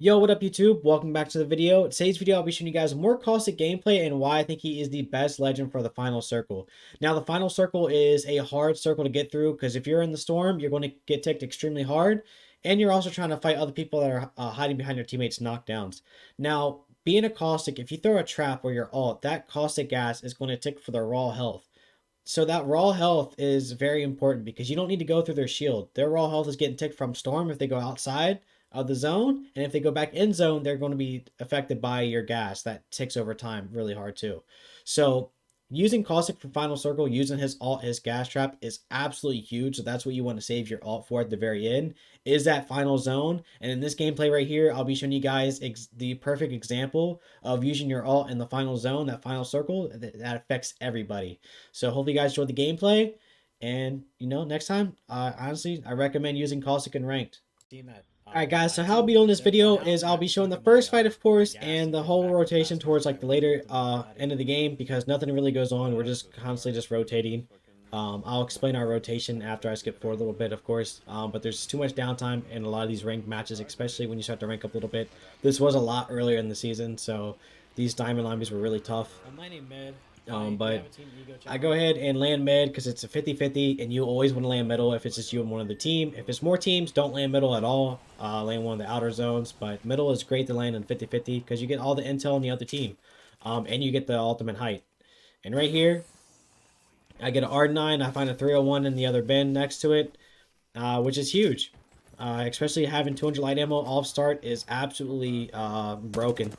Yo, what up YouTube? Welcome back to the video. Today's video, I'll be showing you guys more Caustic gameplay and why I think he is the best legend for the final circle. Now, the final circle is a hard circle to get through because if you're in the storm, you're going to get ticked extremely hard. And you're also trying to fight other people that are hiding behind your teammates' knockdowns. Now, being a Caustic, if you throw a trap or your ult, that Caustic gas is going to tick for the raw health. So that raw health is very important because you don't need to go through their shield. Their raw health is getting ticked from storm if they go outside of the zone, and if they go back in zone, they're going to be affected by your gas that ticks over time really hard too. So using Caustic for final circle, using his ult, his gas trap is absolutely huge. So that's what you want to save your ult for at the very end, is that final zone. And in this gameplay right here, I'll be showing you guys the perfect example of using your ult in the final zone, that final circle that affects everybody. So hopefully you guys enjoyed the gameplay. And next time, honestly, I recommend using Caustic and ranked. Alright guys, so how I'll be doing this video is I'll be showing the first fight of course and the whole rotation towards like the later end of the game because nothing really goes on. We're just constantly just rotating. I'll explain our rotation after I skip forward a little bit of course, but there's too much downtime in a lot of these ranked matches, especially when you start to rank up a little bit. This was a lot earlier in the season, so these diamond lobbies were really tough. But I go ahead and land mid because it's a 50-50 and you always want to land middle if it's just you and one of the team. If it's more teams, don't land middle at all. Land one of the outer zones, but middle is great to land in 50-50 because you get all the intel on the other team, and you get the ultimate height. And right here, I get an R9. I find a 301 in the other bin next to it, which is huge. Especially having 200 light ammo off start is absolutely broken.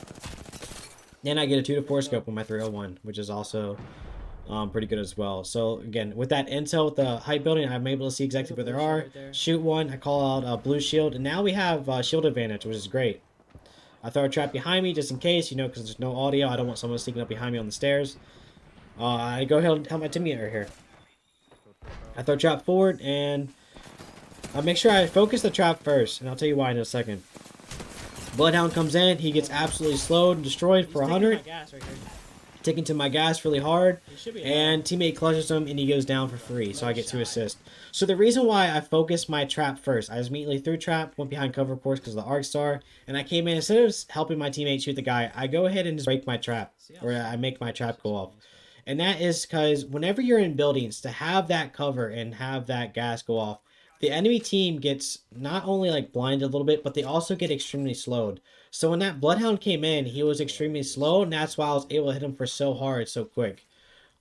And I get a 2-4 scope with my 301, which is also pretty good as well. So again, with that intel with the height building, I'm able to see exactly where there are. Shoot one, I call out blue shield, and now we have shield advantage, which is great. I throw a trap behind me just in case, because there's no audio. I don't want someone sneaking up behind me on the stairs. I go ahead and help my teammate right here. I throw trap forward, and I make sure I focus the trap first, and I'll tell you why in a second. Bloodhound comes in, he gets absolutely slowed and destroyed for 100. Taking to my gas really hard, and teammate clutches him and he goes down for free, so I get 2 assists. So the reason why I focused my trap first, I just immediately threw trap, went behind cover of course because of the arc star, and I came in, instead of helping my teammate shoot the guy, I go ahead and just break my trap, or I make my trap go off. And that is because whenever you're in buildings, to have that cover and have that gas go off, the enemy team gets not only like blinded a little bit, but they also get extremely slowed. So when that Bloodhound came in, he was extremely slow, and that's why I was able to hit him for so hard, so quick.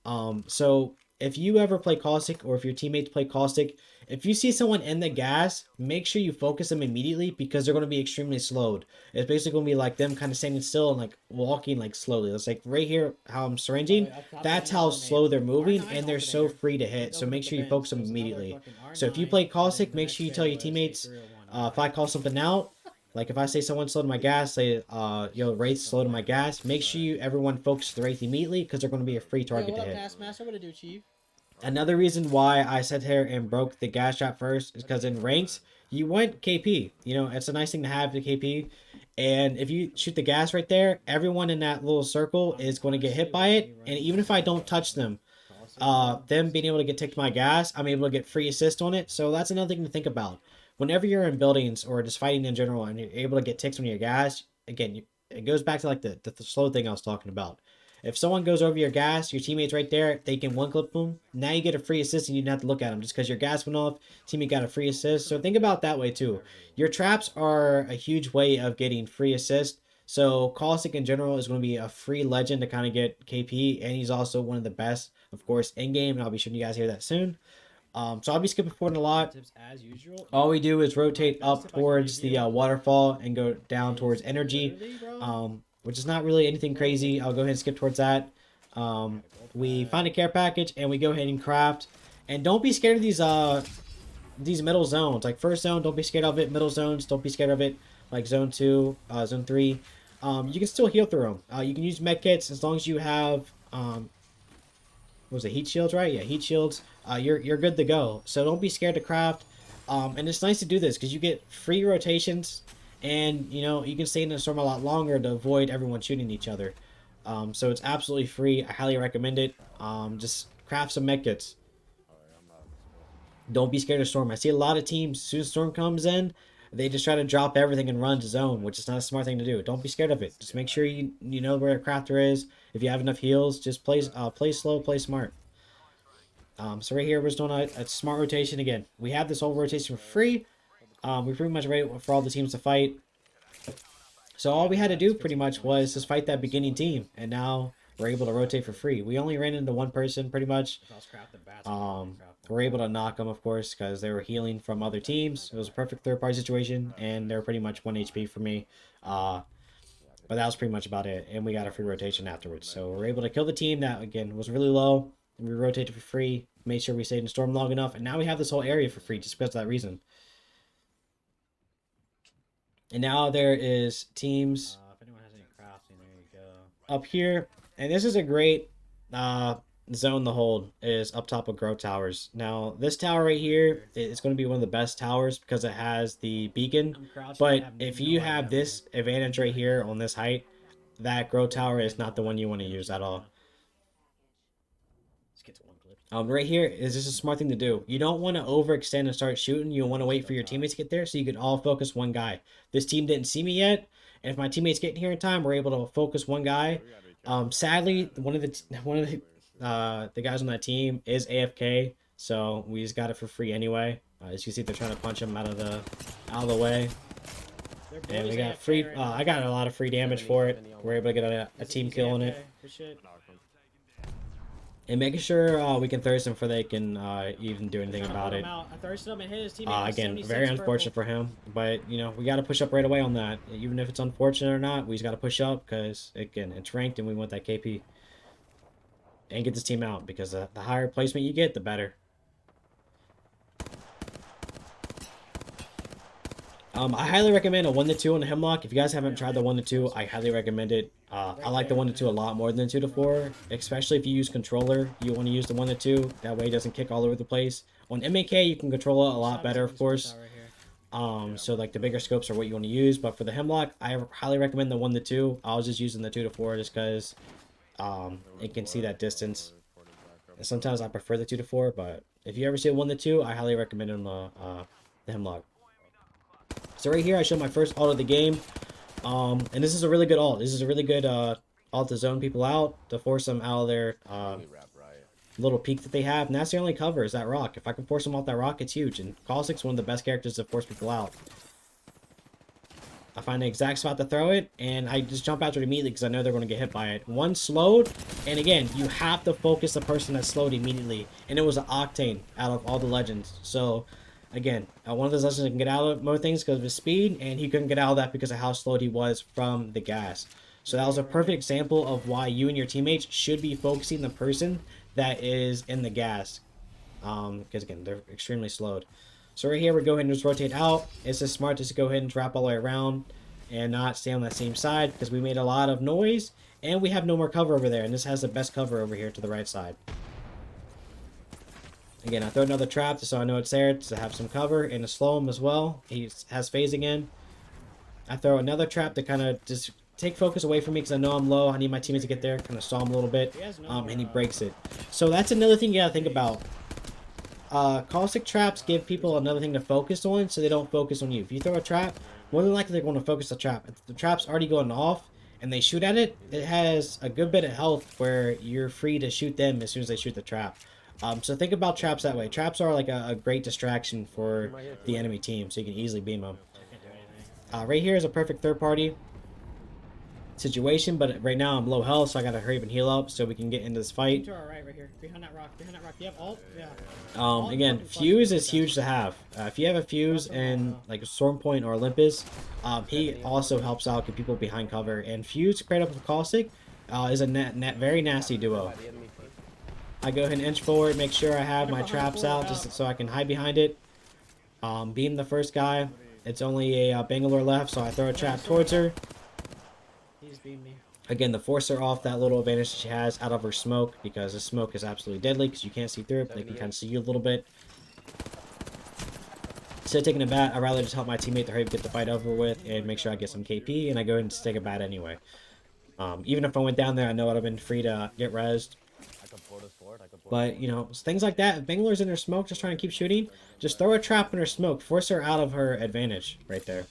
So if you ever play Caustic, or if your teammates play Caustic, if you see someone in the gas, make sure you focus them immediately because they're going to be extremely slowed. It's basically going to be like them kind of standing still and like walking like slowly. It's like right here how I'm syringing. That's how slow they're moving, and they're so free to hit. So make sure you focus them immediately. So if you play Caustic, make sure you tell your teammates, if I call something out, like if I say someone slowed my gas, say, Wraith slowed my gas, make sure everyone focus the Wraith immediately because they're going to be a free target to hit. Another reason why I sat here and broke the gas trap first is because in ranks, you want KP. It's a nice thing to have the KP. And if you shoot the gas right there, everyone in that little circle is going to get hit by it. And even if I don't touch them, them being able to get ticked my gas, I'm able to get free assist on it. So that's another thing to think about. Whenever you're in buildings or just fighting in general and you're able to get ticks on your gas, again, it goes back to like the slow thing I was talking about. If someone goes over your gas, your teammate's right there, they can one-clip them. Now you get a free assist and you don't have to look at them just because your gas went off, teammate got a free assist. So think about that way too. Your traps are a huge way of getting free assist. So Caustic in general is going to be a free legend to kind of get KP, and he's also one of the best, of course, in-game, and I'll be showing you guys here that soon. So I'll be skipping forward a lot. All we do is rotate up towards the waterfall and go down towards energy, which is not really anything crazy. I'll go ahead and skip towards that. We find a care package and we go ahead and craft. And don't be scared of these middle zones. Like first zone, don't be scared of it. Middle zones, don't be scared of it. Like zone 2, zone 3. You can still heal through them. You can use med kits as long as you have what was it, heat shields, right? Yeah, heat shields. You're good to go. So don't be scared to craft. And it's nice to do this because you get free rotations, and you can stay in the storm a lot longer to avoid everyone shooting each other. So it's absolutely free. I highly recommend it. Just craft some medkits. Don't be scared of storm. I see a lot of teams, as soon as storm comes in, They just try to drop everything and run to zone, which is not a smart thing to do. Don't be scared of it. Just make sure you know where a crafter is. If you have enough heals, just play slow, play smart. So right here, we're just doing a smart rotation again. We have this whole rotation for free. We're pretty much ready for all the teams to fight. So all we had to do pretty much was just fight that beginning team, and now we're able to rotate for free. We only ran into one person pretty much. We're able to knock them, of course, because they were healing from other teams. It was a perfect third-party situation, and they're pretty much 1 HP for me. But that was pretty much about it, and we got a free rotation afterwards. So we're able to kill the team that, again, was really low. We rotated for free, made sure we stayed in storm long enough, and now we have this whole area for free just because of that reason. And now there is teams If anyone has any crafting, there you go. up here, and this is a great zone to hold, is up top of grow towers. Now this tower right here is going to be one of the best towers because it has the beacon, but if you have this advantage right here on this height, that grow tower is not the one you want to use at all. Let's get to one clip. Right here is just a smart thing to do. You don't want to overextend and start shooting. You want to wait for your teammates to get there so you can all focus one guy. This team didn't see me yet, and if my teammates get here in time, we're able to focus one guy. Sadly, one of the guys on that team is AFK, so we just got it for free anyway. As you see, they're trying to punch him out of the way, and we got free. I got a lot of free damage for it. We're able to get a team kill on it. And making sure we can thirst him before they can even do anything about it. I thirsted him and hit his teammate. Again, very unfortunate for him. But, you know, we got to push up right away on that. Even if it's unfortunate or not, we just got to push up because, again, it's ranked and we want that KP. And get this team out because the higher placement you get, the better. I highly recommend a 1-2 on the Hemlock. If you guys haven't tried the 1-2, I highly recommend it. I like the 1-2 a lot more than the 2-4, especially if you use controller. You want to use the 1-2. That way it doesn't kick all over the place. On MAK, you can control it a lot better, of course. So like the bigger scopes are what you want to use. But for the Hemlock, I highly recommend the 1-2. I was just using the 2-4 just because it can see that distance. And sometimes I prefer the 2-4, but if you ever see a 1-2, I highly recommend the Hemlock. So right here, I show my first ult of the game. And this is a really good ult. This is a really good ult to zone people out, to force them out of their little peak that they have. And that's the only cover, is that rock. If I can force them off that rock, it's huge. And Caustic's one of the best characters to force people out. I find the exact spot to throw it, and I just jump after it immediately because I know they're going to get hit by it. One slowed, and again, you have to focus the person that slowed immediately. And it was an Octane out of all the legends. So, again, one of those legends can get out of more things because of his speed, and he couldn't get out of that because of how slowed he was from the gas. So that was a perfect example of why you and your teammates should be focusing the person that is in the gas. Because, again, they're extremely slowed. So right here, we go ahead and just rotate out. It's just smart just to go ahead and drop all the way around and not stay on that same side because we made a lot of noise and we have no more cover over there. And this has the best cover over here to the right side. Again, I throw another trap just so I know it's there to have some cover and to slow him as well. He has phase again. I throw another trap to kind of just take focus away from me because I know I'm low. I need my teammates to get there, kind of stall him a little bit, and he breaks it. So that's another thing you gotta think about. Caustic traps give people another thing to focus on so they don't focus on you. If you throw a trap, more than likely they're going to focus the trap. If the trap's already going off and they shoot at it, it has a good bit of health where you're free to shoot them as soon as they shoot the trap. So think about traps that way. Traps are like a great distraction for the enemy team, so you can easily beam them. Right here is a perfect third party situation, but right now I'm low health, so I gotta hurry up and heal up so we can get into this fight. To our right, right here, behind that rock. Behind that rock. You have ult? Yeah. Again, fuse is huge to have. If you have a fuse and like a storm point or Olympus, he also helps out, get people behind cover. And fuse paired up with Caustic is a very nasty duo. I go ahead and inch forward, make sure I have my traps out just so I can hide behind it. Beam the first guy. It's only a Bangalore left, so I throw a trap towards her. Again, the force her off that little advantage she has out of her smoke, because the smoke is absolutely deadly because you can't see through it, but they can kind of see you a little bit. Instead of taking a bat, I'd rather just help my teammate to hurry up, get the fight over with and make sure I get some KP, and I go ahead and just take a bat anyway. Even if I went down there, I know I'd have been free to get rezzed. But, you know, things like that. If Bangalore's in her smoke, just trying to keep shooting, just throw a trap in her smoke. Force her out of her advantage right there.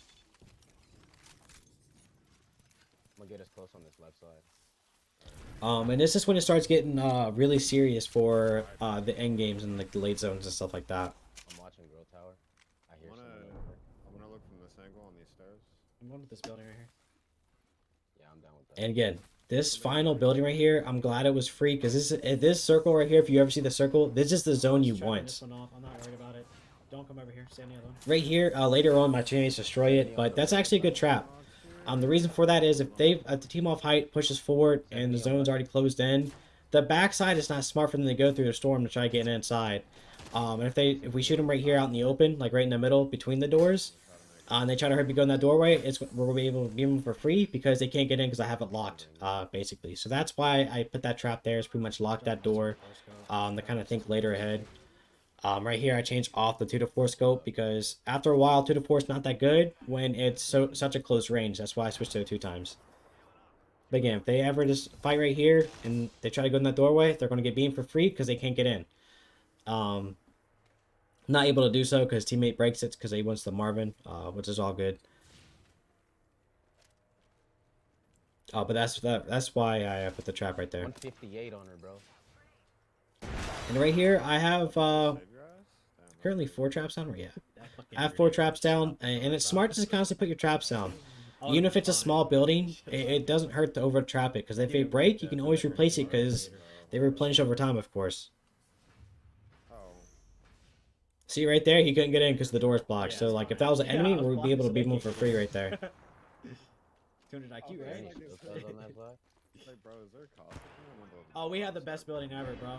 I'm gonna get us close on this left side. And this is when it starts getting really serious for the end games and like the late zones and stuff like that. I'm watching Girl Tower. I hear someone over. I'm gonna look from this angle on these stairs. I'm going with this building right here. Yeah, I'm down with that. And again, this final building right here, I'm glad it was free because this circle right here, if you ever see the circle, this is the zone you want. This one off. I'm not worried about it. Don't come over here. Stay on the other one. Right here, later on, my teammates destroy it, but that's actually a good trap. The reason for that is if the team off height pushes forward and the zone's already closed in, the backside is not smart for them to go through the storm to try to get inside. And if we shoot them right here out in the open, like right in the middle between the doors, and they try to hurt me go in that doorway, we'll be able to beam them for free because they can't get in because I have it locked, basically. So that's why I put that trap there. It's pretty much lock that door, to kind of think later ahead. Right here, I changed off the 2 to 4 scope because after a while, 2 to 4 is not that good when it's such a close range. That's why I switched to it 2 times. But again, if they ever just fight right here and they try to go in that doorway, they're going to get beamed for free because they can't get in. Not able to do so because teammate breaks it because he wants the Marvin, which is all good. But that's why I put the trap right there. 158 on her, bro. And right here, I have currently 4 traps down. Yeah, I have 4 traps down, and it's smart to constantly put your traps down. Even if it's a small building, it doesn't hurt to over trap it because if they break, you can always replace it because they replenish over time, of course. See right there, he couldn't get in because the door is blocked. So like, if that was an enemy, we'd be able to beat him for free right there. 200 IQ, right? Bro, is there Caustic? Oh, we have the best building ever, bro.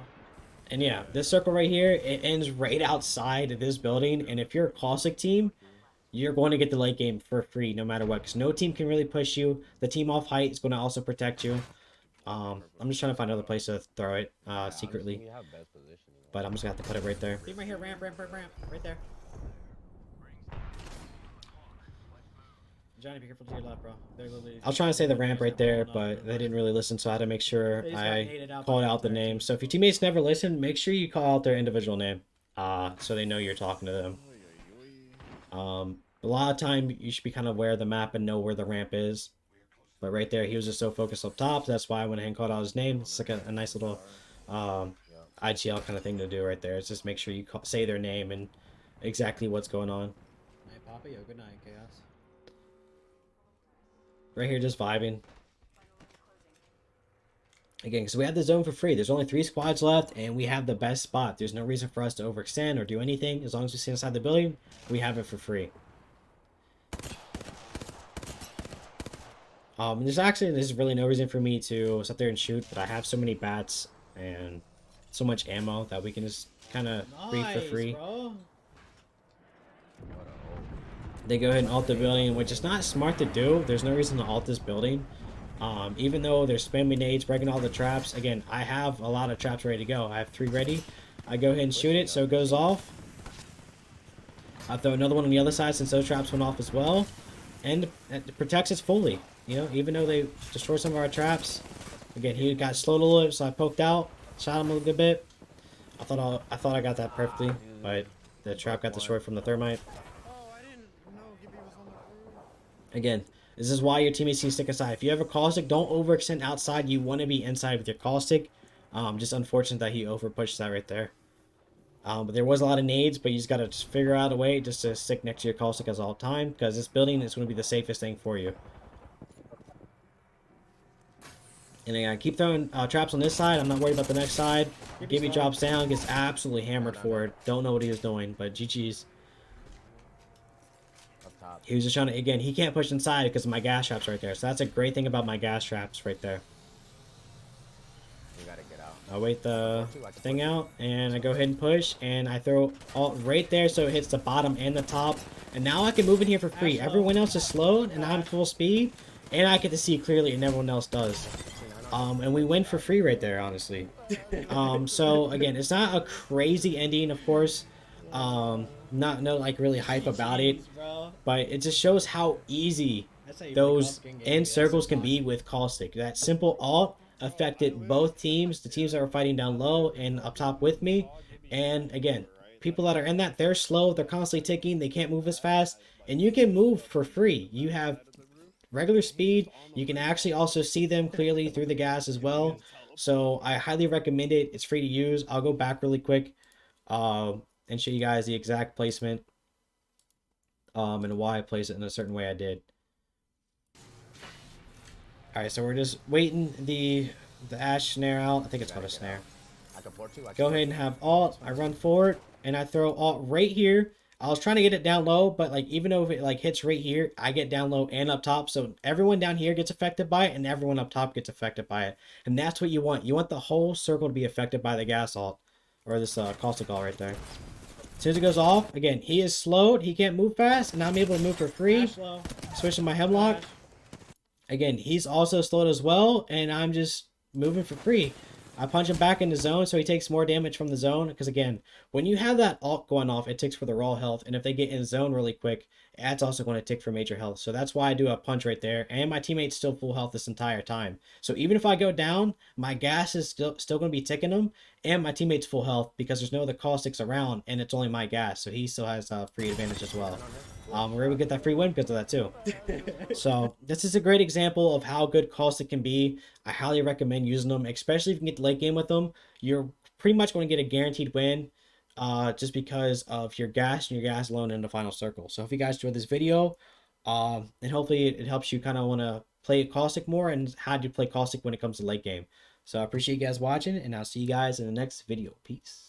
And yeah, this circle right here, it ends right outside of this building. And if you're a Caustic team, you're going to get the late game for free no matter what. Because no team can really push you. The team off height is going to also protect you. I'm just trying to find another place to throw it secretly. But I'm just going to have to put it right there. Team right here, ramp. Right there. Johnny, be careful to your left, bro. I was trying to say the ramp right there, but they didn't really listen, so I had to make sure I called out the name. So if your teammates never listen, make sure you call out their individual name, so they know you're talking to them. A lot of time you should be kind of aware of the map and know where the ramp is. But right there, he was just so focused up top. That's why I went ahead and called out his name. It's like a nice little IGL kind of thing to do right there. It's just make sure you say their name and exactly what's going on. Hey, Papa, yo, good night, Chaos. Right here, just vibing. Again, because we have the zone for free. There's only 3 squads left, and we have the best spot. There's no reason for us to overextend or do anything. As long as we stay inside the building, we have it for free. There's really no reason for me to sit there and shoot, but I have so many bats and so much ammo that we can just kind of breathe for free. Bro. They go ahead and ult the building, which is not smart to do. There's no reason to ult this building. Even though they're spamming nades, breaking all the traps. Again, I have a lot of traps ready to go. I have 3 ready. I go ahead and shoot it so it goes off. I'll throw another one on the other side since those traps went off as well. And it protects us fully. You know, even though they destroy some of our traps. Again, he got slowed a little bit, so I poked out. Shot him a little bit. I thought I got that perfectly, but the trap got destroyed from the thermite. Again, this is why your teammates need to stick aside. If you have a Caustic, don't overextend outside. You want to be inside with your Caustic. Just unfortunate that he overpushed that right there. But there was a lot of nades, but you just got to figure out a way just to stick next to your Caustic as all time, because this building is going to be the safest thing for you. And then I keep throwing traps on this side. I'm not worried about the next side. Gibby drops down, gets absolutely hammered for it. Don't know what he was doing, but GG's. He was just trying to, again, he can't push inside because of my gas traps right there. So that's a great thing about my gas traps right there. You gotta get out. I wait the thing out, and I go ahead and push, and I throw all right there so it hits the bottom and the top. And now I can move in here for free. Everyone else is slowed, and I'm full speed, and I get to see clearly, and everyone else does. And we win for free right there, honestly. So, again, it's not a crazy ending, of course. No like really hype about it, but it just shows how easy those end circles can be with Caustic. That simple ult affected both teams, the teams that were fighting down low and up top with me. And again, people that are in that, they're slow, they're constantly ticking, they can't move as fast, and you can move for free. You have regular speed. You can actually also see them clearly through the gas as well. So I highly recommend it. It's free to use. I'll go back really quick and show you guys the exact placement and why I place it in a certain way I did. All right, so we're just waiting the ash snare out. I think it's called a snare. Go ahead and have alt. I run forward and I throw alt right here. I was trying to get it down low, but like even though if it like hits right here, I get down low and up top. So everyone down here gets affected by it and everyone up top gets affected by it. And that's what you want. You want the whole circle to be affected by the gas alt or this caustic alt right there. As soon as it goes off, again, he is slowed. He can't move fast, and I'm able to move for free. Switching my hemlock. Again, he's also slowed as well, and I'm just moving for free. I punch him back in the zone, so he takes more damage from the zone. Because again, when you have that alt going off, it ticks for the raw health. And if they get in zone really quick, that's also going to tick for major health. So that's why I do a punch right there. And my teammate's still full health this entire time. So even if I go down, my gas is still going to be ticking him. And my teammate's full health because there's no other caustics around. And it's only my gas. So he still has free advantage as well. We're able to get that free win because of that too. So this is a great example of how good caustic can be. I highly recommend using them, especially if you can get the late game with them. You're pretty much going to get a guaranteed win just because of your gas and your gas alone in the final circle. So if you guys enjoyed this video, and hopefully it helps you kind of want to play caustic more and how to play caustic when it comes to late game. So I appreciate you guys watching, and I'll see you guys in the next video. Peace.